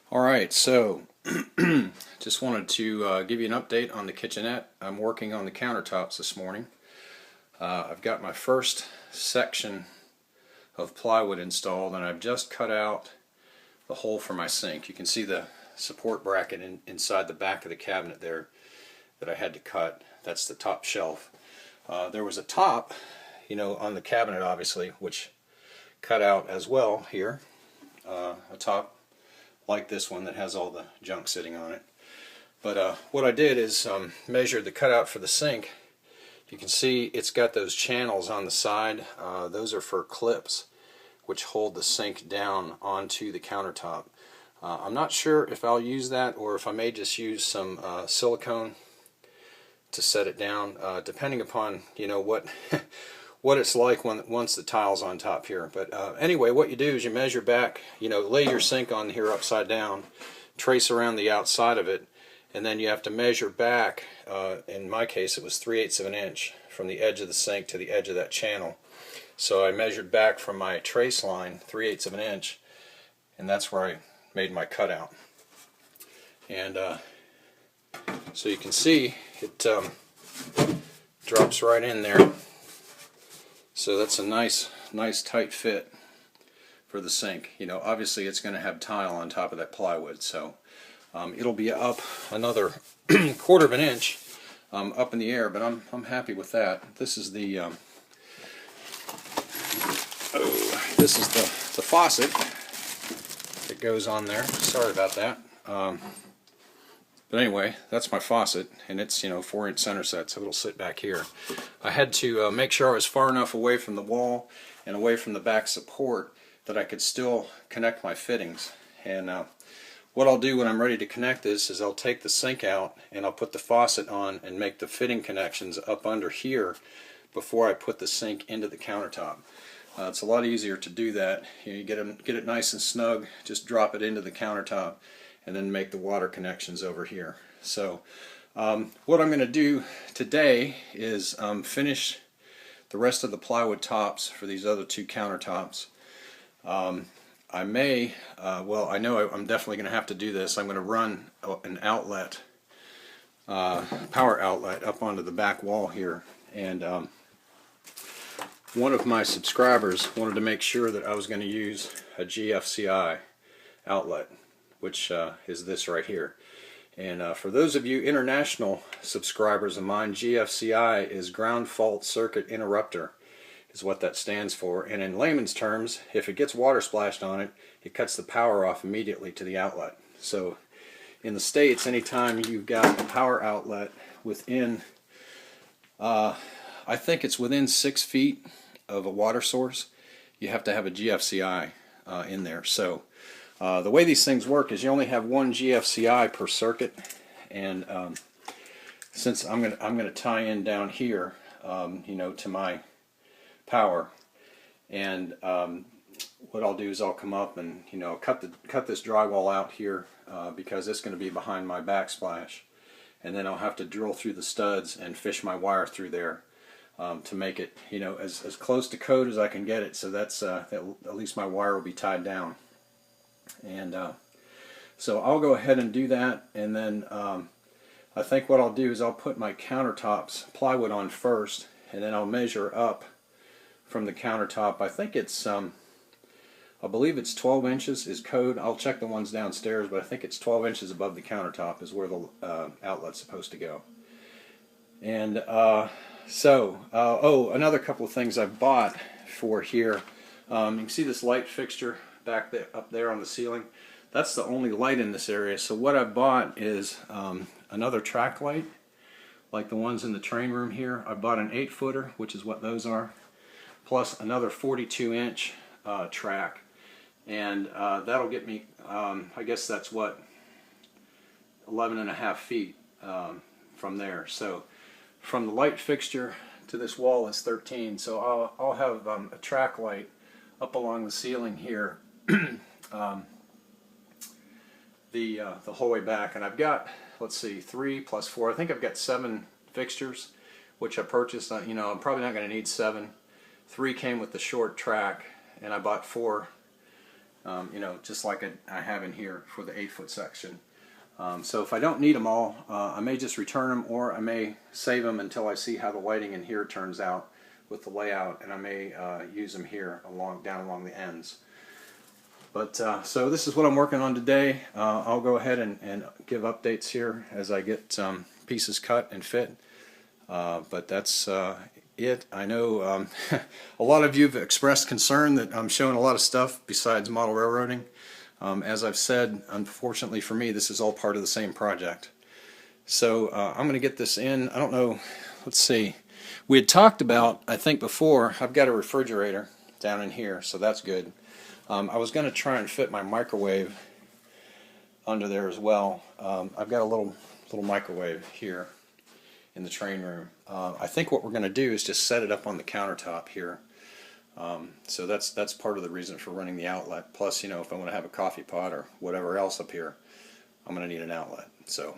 Alright, so just wanted to give you an update on the kitchenette. I'm working on the countertops this morning. I've got my first section of plywood installed, and I've just cut out the hole for my sink. You can see the support bracket inside the back of the cabinet there that I had to cut. That's the top shelf. There was a top, on the cabinet obviously, which cut out as well here. A top like this one that has all the junk sitting on it. But what I did is measured the cutout for the sink. You can see it's got those channels on the side. Those are for clips which hold the sink down onto the countertop. I'm not sure if I'll use that or if I may just use some silicone to set it down, depending upon what what it's like once the tile's on top here. But anyway, what you do is you measure back, lay your sink on here upside down, trace around the outside of it, and then you have to measure back. In my case, it was 3/8 of an inch from the edge of the sink to the edge of that channel. So I measured back from my trace line 3/8 of an inch, and that's where I made my cutout. And so you can see it drops right in there. So that's a nice tight fit for the sink. Obviously it's going to have tile on top of that plywood, so it'll be up another 1/4 of an inch up in the air, but I'm happy with that. This is the the faucet that goes on there. Sorry about that. But anyway, that's my faucet, and it's 4-inch center set, so it'll sit back here. I had to make sure I was far enough away from the wall and away from the back support that I could still connect my fittings. And what I'll do when I'm ready to connect this is I'll take the sink out and I'll put the faucet on and make the fitting connections up under here before I put the sink into the countertop. It's a lot easier to do that. You get it nice and snug, just drop it into the countertop, and then make the water connections over here. So what I'm going to do today is finish the rest of the plywood tops for these other two countertops. I may, well, I know I'm definitely going to have to do this. I'm going to run an outlet, power outlet, up onto the back wall here. And one of my subscribers wanted to make sure that I was going to use a GFCI outlet, which is this right here. And for those of you international subscribers of mine, GFCI is Ground Fault Circuit Interrupter, is what that stands for. And in layman's terms, if it gets water splashed on it, it cuts the power off immediately to the outlet. So in the States, anytime you've got a power outlet within, I think it's within 6 feet of a water source, you have to have a GFCI in there. So the way these things work is you only have one GFCI per circuit, and since I'm gonna tie in down here, to my power, and what I'll do is I'll come up and cut this drywall out here because it's going to be behind my backsplash, and then I'll have to drill through the studs and fish my wire through there to make it as close to code as I can get it. So that's at least my wire will be tied down. And so I'll go ahead and do that, and then I think what I'll do is I'll put my countertops plywood on first, and then I'll measure up from the countertop. I think it's I believe it's 12 inches is code. I'll check the ones downstairs, but I think it's 12 inches above the countertop is where the outlet's supposed to go. And oh, another couple of things I've bought for here. You can see this light fixture back there, up there on the ceiling. That's the only light in this area. So what I bought is another track light, like the ones in the train room here. I bought an 8-footer, which is what those are, plus another 42-inch track, and that'll get me, I guess that's what, 11.5 feet from there. So from the light fixture to this wall is 13. So I'll have a track light up along the ceiling here, the whole way back, and I've got, let's see, 3 plus 4. I think I've got 7 fixtures, which I purchased. I'm probably not going to need 7. 3 came with the short track, and I bought 4 you know, just like I have in here for the 8-foot section. So if I don't need them all, I may just return them, or I may save them until I see how the lighting in here turns out with the layout, and I may use them here down along the ends. But so this is what I'm working on today. I'll go ahead and give updates here as I get pieces cut and fit. But that's it. I know a lot of you have expressed concern that I'm showing a lot of stuff besides model railroading. As I've said, unfortunately for me, this is all part of the same project. So I'm going to get this in. I don't know, let's see. We had talked about, I think before, I've got a refrigerator down in here, so that's good. I was going to try and fit my microwave under there as well. I've got a little microwave here in the train room. I think what we're going to do is just set it up on the countertop here. So that's part of the reason for running the outlet. Plus, you know, if I want to have a coffee pot or whatever else up here, I'm going to need an outlet. So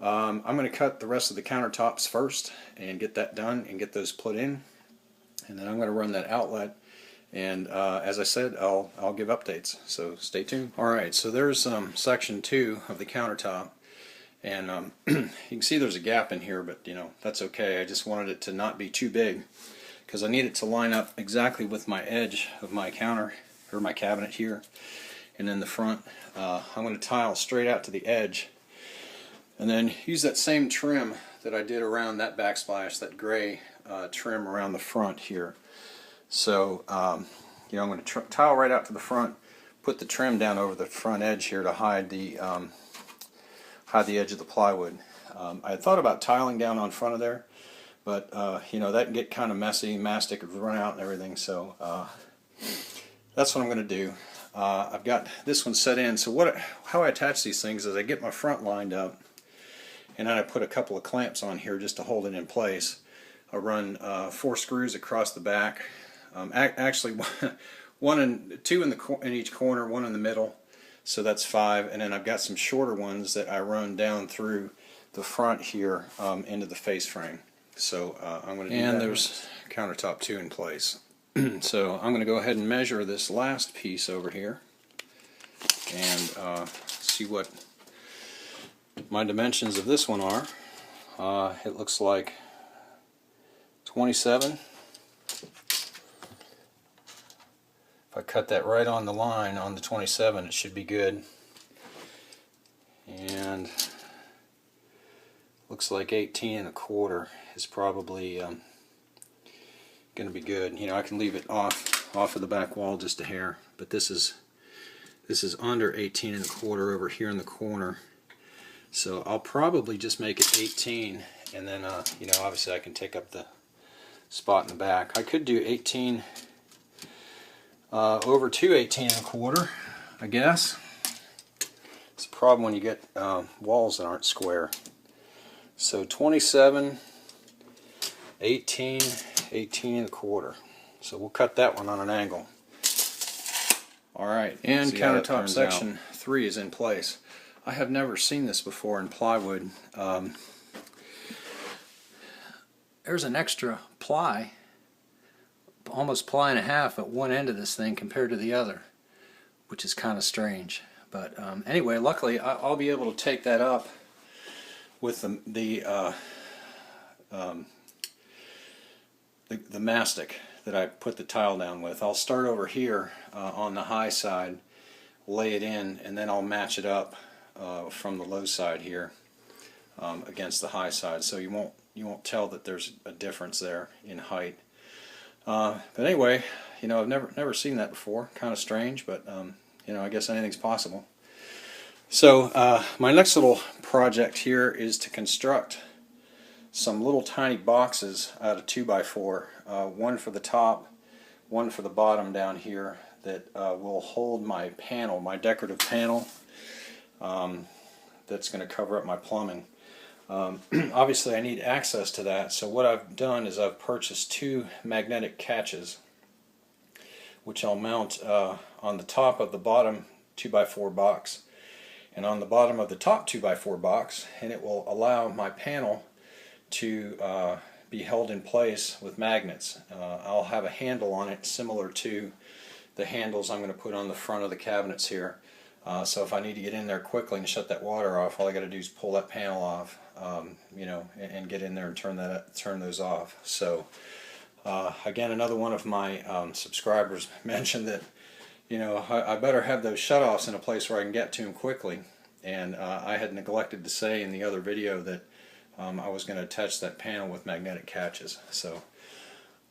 I'm going to cut the rest of the countertops first and get that done and get those put in, and then I'm going to run that outlet. And as I said, I'll give updates. So stay tuned. All right. So there's section 2 of the countertop. And you can see there's a gap in here, but you know, that's okay. I just wanted it to not be too big because I need it to line up exactly with my edge of my counter or my cabinet here. And in the front, I'm going to tile straight out to the edge, and then use that same trim that I did around that backsplash, that gray trim around the front here. So you know, I'm going to tile right out to the front, put the trim down over the front edge here to hide the edge of the plywood. I had thought about tiling down on front of there, but you know, that can get kind of messy. Mastic would run out and everything. So that's what I'm going to do. I've got this one set in. So how I attach these things is I get my front lined up, and then I put a couple of clamps on here just to hold it in place. I run 4 screws across the back. Actually, 2 in each corner, 1 in the middle. So that's 5, and then I've got some shorter ones that I run down through the front here into the face frame. So I'm going to do that. And there's countertop 2 in place. So I'm going to go ahead and measure this last piece over here and see what my dimensions of this one are. It looks like 27. If I cut that right on the line on the 27, it should be good. And looks like 18 1/4 is probably going to be good. You know, I can leave it off of the back wall just a hair, but this is under 18 1/4 over here in the corner. So I'll probably just make it 18, and then you know, obviously I can take up the spot in the back. I could do 18 over to 18 1/4, I guess. It's a problem when you get walls that aren't square. So 27, 18, 18 1/4. So we'll cut that one on an angle. Alright, and countertop section 3 is in place. I have never seen this before in plywood. There's an extra ply, almost ply and a half at one end of this thing compared to the other, which is kind of strange. But anyway, luckily I'll be able to take that up with the mastic that I put the tile down with. I'll start over here on the high side, lay it in, and then I'll match it up from the low side here against the high side, so you won't tell that there's a difference there in height. But anyway, you know, I've never seen that before. Kind of strange, but you know, I guess anything's possible. So my next little project here is to construct some little tiny boxes out of 2x4. One for the top, one for the bottom down here, that will hold my panel, my decorative panel, that's going to cover up my plumbing. Obviously I need access to that, so what I've done is I've purchased 2 magnetic catches, which I'll mount on the top of the bottom 2x4 box and on the bottom of the top 2x4 box, and it will allow my panel to be held in place with magnets. I'll have a handle on it similar to the handles I'm going to put on the front of the cabinets here. So if I need to get in there quickly and shut that water off, all I got to do is pull that panel off, you know, and get in there and turn those off. So again, another one of my subscribers mentioned that, you know, I better have those shutoffs in a place where I can get to them quickly. And I had neglected to say in the other video that I was going to attach that panel with magnetic catches. So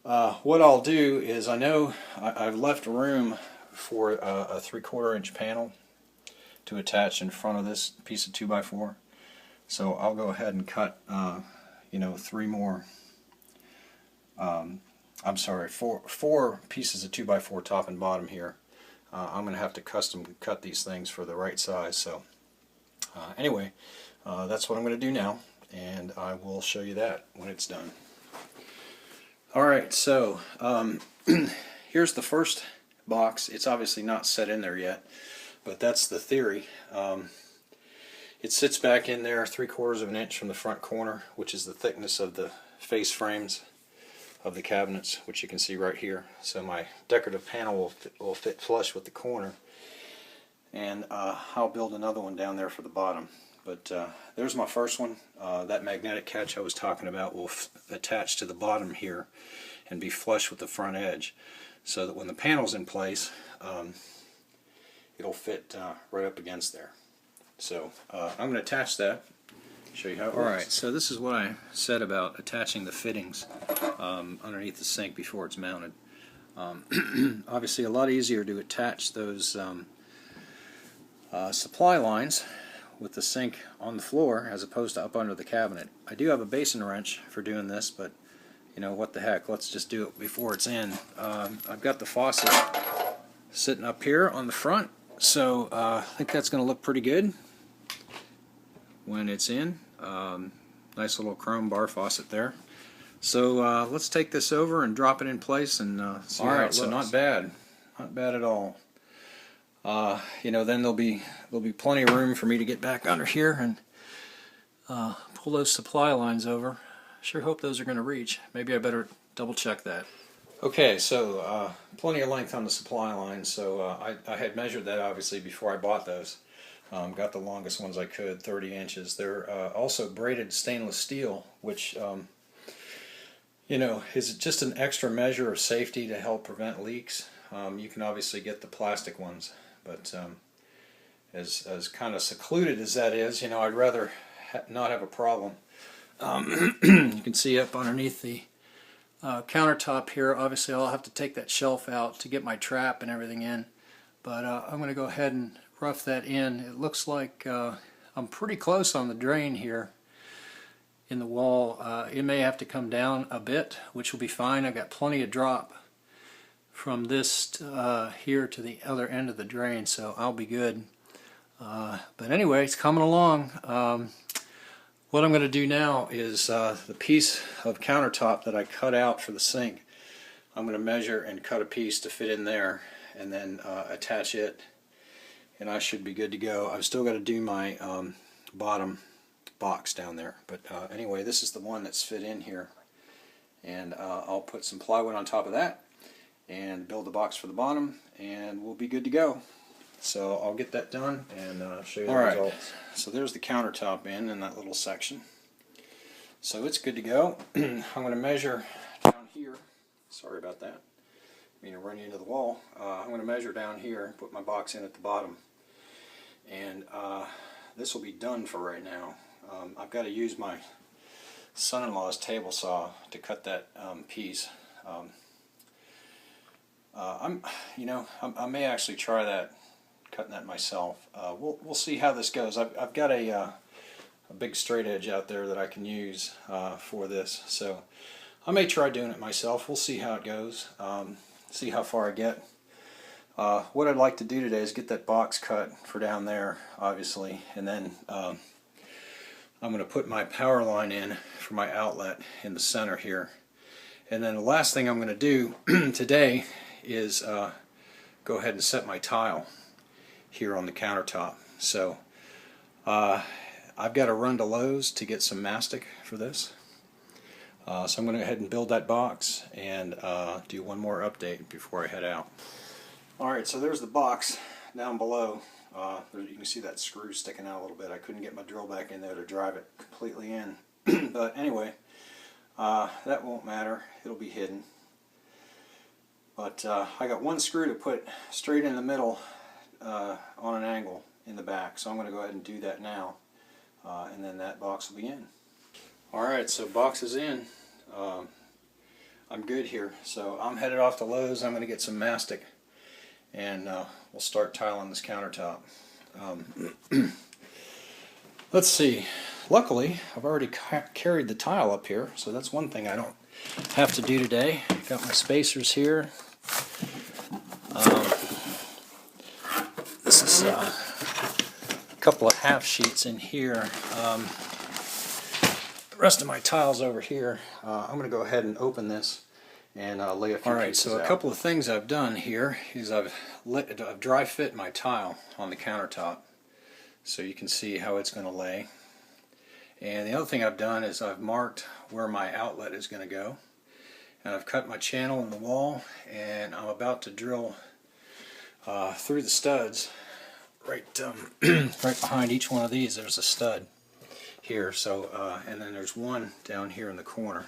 what I'll do is, I know I've left room for a 3/4 inch panel to attach in front of this piece of 2x4. So I'll go ahead and cut, you know, four pieces of 2x4 top and bottom here. I'm going to have to custom cut these things for the right size. So anyway, that's what I'm going to do now, and I will show you that when it's done. Alright, so here's the first box. It's obviously not set in there yet, but that's the theory. It sits back in there 3/4 of an inch from the front corner, which is the thickness of the face frames of the cabinets, which you can see right here. So my decorative panel will fit flush with the corner, and I'll build another one down there for the bottom. But there's my first one. That magnetic catch I was talking about will attach to the bottom here and be flush with the front edge, so that when the panel's in place, it'll fit right up against there. So I'm going to attach that, show you how it works. Alright, so this is what I said about attaching the fittings underneath the sink before it's mounted. Obviously a lot easier to attach those supply lines with the sink on the floor as opposed to up under the cabinet. I do have a basin wrench for doing this, but you know, what the heck, let's just do it before it's in. I've got the faucet sitting up here on the front, so I think that's going to look pretty good when it's in. Nice little chrome bar faucet there. So let's take this over and drop it in place and see how it looks. So not bad at all. You know, then there'll be plenty of room for me to get back under here and pull those supply lines over. Sure hope those are going to reach. Maybe I better double check that. Okay, so plenty of length on the supply lines. So I had measured that obviously before I bought those. Got the longest ones I could, 30 inches. They're also braided stainless steel, which you know, is just an extra measure of safety to help prevent leaks. You can obviously get the plastic ones, but as kind of secluded as that is, you know, I'd rather not have a problem. You can see up underneath the countertop here, obviously I'll have to take that shelf out to get my trap and everything in, but I'm going to go ahead and rough that in. It looks like I'm pretty close on the drain here in the wall. It may have to come down a bit, which will be fine. I've got plenty of drop from this here to the other end of the drain, so I'll be good. But anyway, it's coming along. What I'm going to do now is the piece of countertop that I cut out for the sink, I'm going to measure and cut a piece to fit in there, and then attach it, and I should be good to go. I've still got to do my bottom box down there, but anyway, this is the one that's fit in here, and I'll put some plywood on top of that and build the box for the bottom, and we'll be good to go. So I'll get that done and show you the results. So there's the countertop in that little section. So it's good to go. I'm going to measure down here. Sorry about that. I mean to run you into the wall. I'm going to measure down here, put my box in at the bottom, and this will be done for right now. I've got to use my son-in-law's table saw to cut that piece. I may actually try that, cutting that myself. We'll see how this goes. I've got a big straight edge out there that I can use for this, so I may try doing it myself. We'll see how it goes. See how far I get. What I'd like to do today is get that box cut for down there, obviously, and then I'm going to put my power line in for my outlet in the center here. And then the last thing I'm going to do today is go ahead and set my tile here on the countertop. So I've got to run to Lowe's to get some mastic for this. So I'm going to go ahead and build that box and do one more update before I head out. Alright, so there's the box down below. You can see that screw sticking out a little bit. I couldn't get my drill back in there to drive it completely in. But anyway, that won't matter. It'll be hidden. But I got one screw to put straight in the middle on an angle in the back. So I'm going to go ahead and do that now. And then that box will be in. Alright, so box is in. I'm good here. So I'm headed off to Lowe's. I'm going to get some mastic. And we'll start tiling this countertop. Let's see. Luckily, I've already carried the tile up here, so that's one thing I don't have to do today. Got my spacers here. This is a couple of half sheets in here. The rest of my tiles over here. I'm going to go ahead and open this and lay a few pieces out. So a couple of things I've done here is I've dry fit my tile on the countertop so you can see how it's going to lay. And the other thing I've done is I've marked where my outlet is going to go. And I've cut my channel in the wall, and I'm about to drill through the studs. Right behind each one of these there's a stud here. So and then there's one down here in the corner,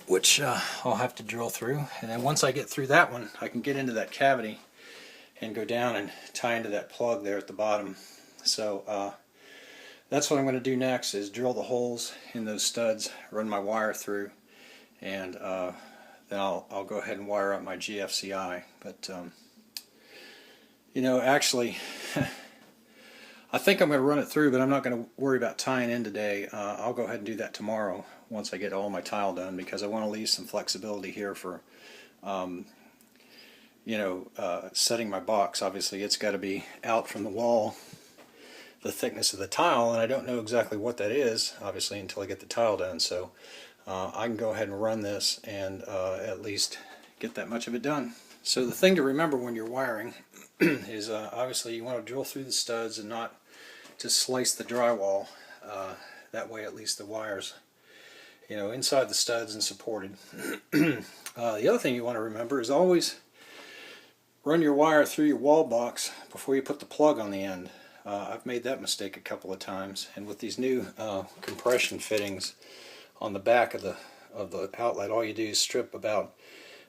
which I'll have to drill through. And then once I get through that one, I can get into that cavity and go down and tie into that plug there at the bottom. So that's what I'm going to do next, is drill the holes in those studs, run my wire through, and then I'll go ahead and wire up my GFCI. But you know, actually I think I'm going to run it through, but I'm not going to worry about tying in today. I'll go ahead and do that tomorrow once I get all my tile done, because I want to leave some flexibility here for you know, setting my box. Obviously it's got to be out from the wall, the thickness of the tile, and I don't know exactly what that is, obviously, until I get the tile done. So I can go ahead and run this and at least get that much of it done. So the thing to remember when you're wiring is obviously you want to drill through the studs and not just slice the drywall. That way at least the wires, you know, inside the studs and supported. The other thing you want to remember is always run your wire through your wall box before you put the plug on the end. I've made that mistake a couple of times, and with these new compression fittings on the back of the outlet, all you do is strip about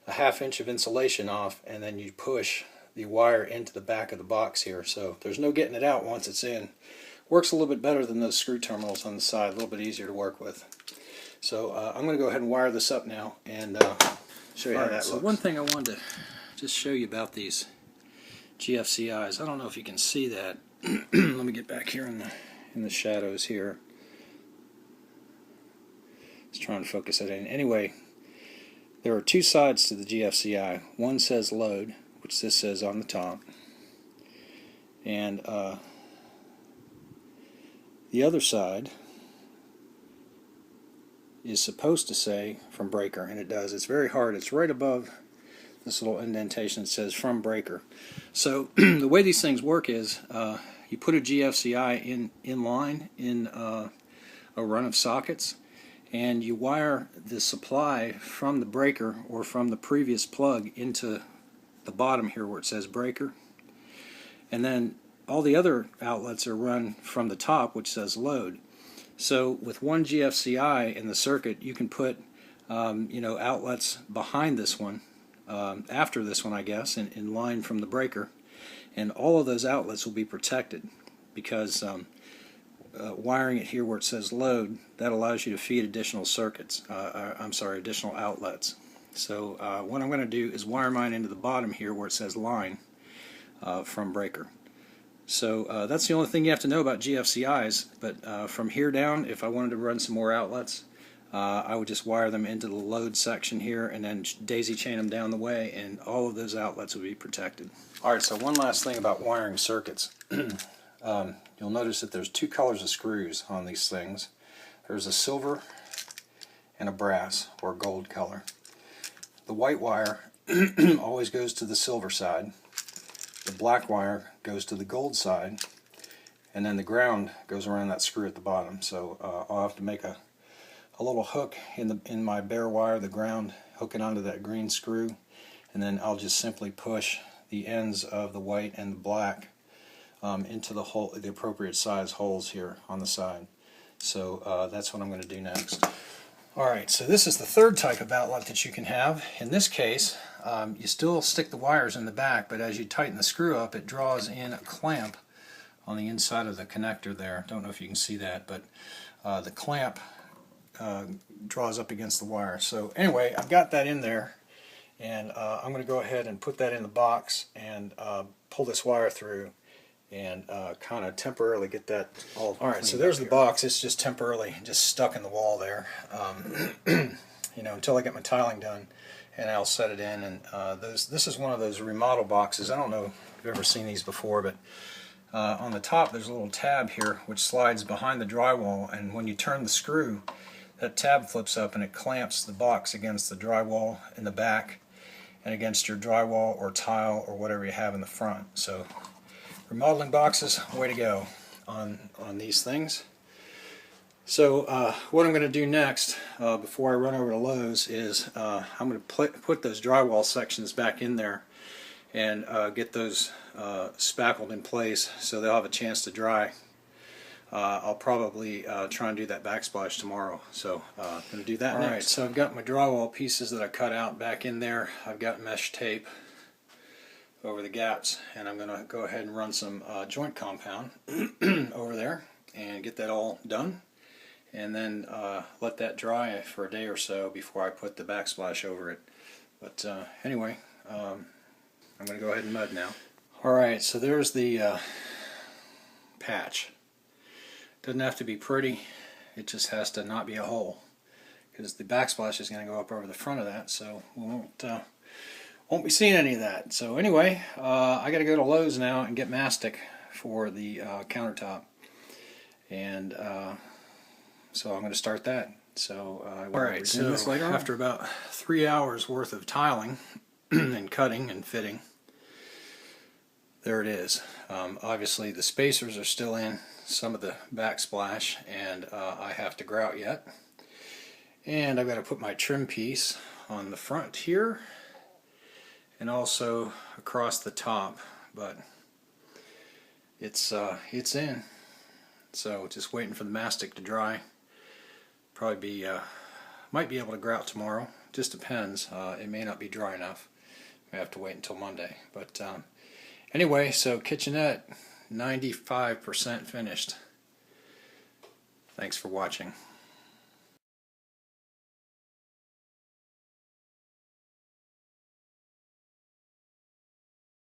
a ½ inch of insulation off, and then you push the wire into the back of the box here. So there's no getting it out once it's in. Works a little bit better than those screw terminals on the side, a little bit easier to work with. So I'm going to go ahead and wire this up now and show you how that looks. So one thing I wanted to just show you about these GFCIs, I don't know if you can see that. Let me get back here in the shadows here. Just trying to focus it in. Anyway, there are two sides to the GFCI. One says load, which this says on the top, and the other side is supposed to say from breaker, and it does. It's very hard. It's right above this little indentation that says from breaker. So the way these things work is you put a GFCI in line in a run of sockets, and you wire the supply from the breaker or from the previous plug into the bottom here where it says breaker, and then all the other outlets are run from the top, which says load. So with one GFCI in the circuit, you can put you know, outlets behind this one, after this one I guess, in line from the breaker, and all of those outlets will be protected, because wiring it here where it says load, that allows you to feed additional circuits, additional outlets. So what I'm going to do is wire mine into the bottom here where it says line from breaker. So that's the only thing you have to know about GFCIs, but from here down, if I wanted to run some more outlets, I would just wire them into the load section here and then daisy chain them down the way, and all of those outlets will be protected. Alright, so one last thing about wiring circuits. You'll notice that there's two colors of screws on these things. There's a silver and a brass or gold color. The white wire always goes to the silver side. The black wire goes to the gold side, and then the ground goes around that screw at the bottom. So I'll have to make a little hook in my bare wire, the ground, hook it onto that green screw, and then I'll just simply push the ends of the white and the black into the hole, the appropriate size holes here on the side. So that's what I'm going to do next. Alright, so this is the third type of outlet that you can have. In this case, you still stick the wires in the back, but as you tighten the screw up, it draws in a clamp on the inside of the connector there. Don't know if you can see that, but the clamp draws up against the wire. So anyway, I've got that in there, and I'm going to go ahead and put that in the box and pull this wire through and kind of temporarily get that all. Alright, so there's the box. It's just temporarily just stuck in the wall there, you know, until I get my tiling done, and I'll set it in. And this is one of those remodel boxes. I don't know if you've ever seen these before, but on the top there's a little tab here which slides behind the drywall, and when you turn the screw, that tab flips up and it clamps the box against the drywall in the back and against your drywall or tile or whatever you have in the front. So remodeling boxes, way to go on these things. So what I'm going to do next, before I run over to Lowe's, is I'm going to put those drywall sections back in there and get those spackled in place so they'll have a chance to dry. I'll probably try and do that backsplash tomorrow, so I'm going to do that next. Alright, so I've got my drywall pieces that I cut out back in there. I've got mesh tape over the gaps, and I'm going to go ahead and run some joint compound over there and get that all done, and then let that dry for a day or so before I put the backsplash over it. But anyway, I'm going to go ahead and mud now. Alright, so there's the patch. Doesn't have to be pretty, it just has to not be a hole, because the backsplash is going to go up over the front of that, so we won't be seeing any of that. So anyway, I got to go to Lowe's now and get mastic for the countertop, and so I'm going to start that. So alright, so after about 3 hours worth of tiling and cutting and fitting, there it is. Obviously the spacers are still in some of the backsplash, and I have to grout yet. And I've got to put my trim piece on the front here and also across the top, but it's in. So just waiting for the mastic to dry. Probably might be able to grout tomorrow. Just depends. It may not be dry enough. May have to wait until Monday. But anyway, so kitchenette 95% finished. Thanks for watching.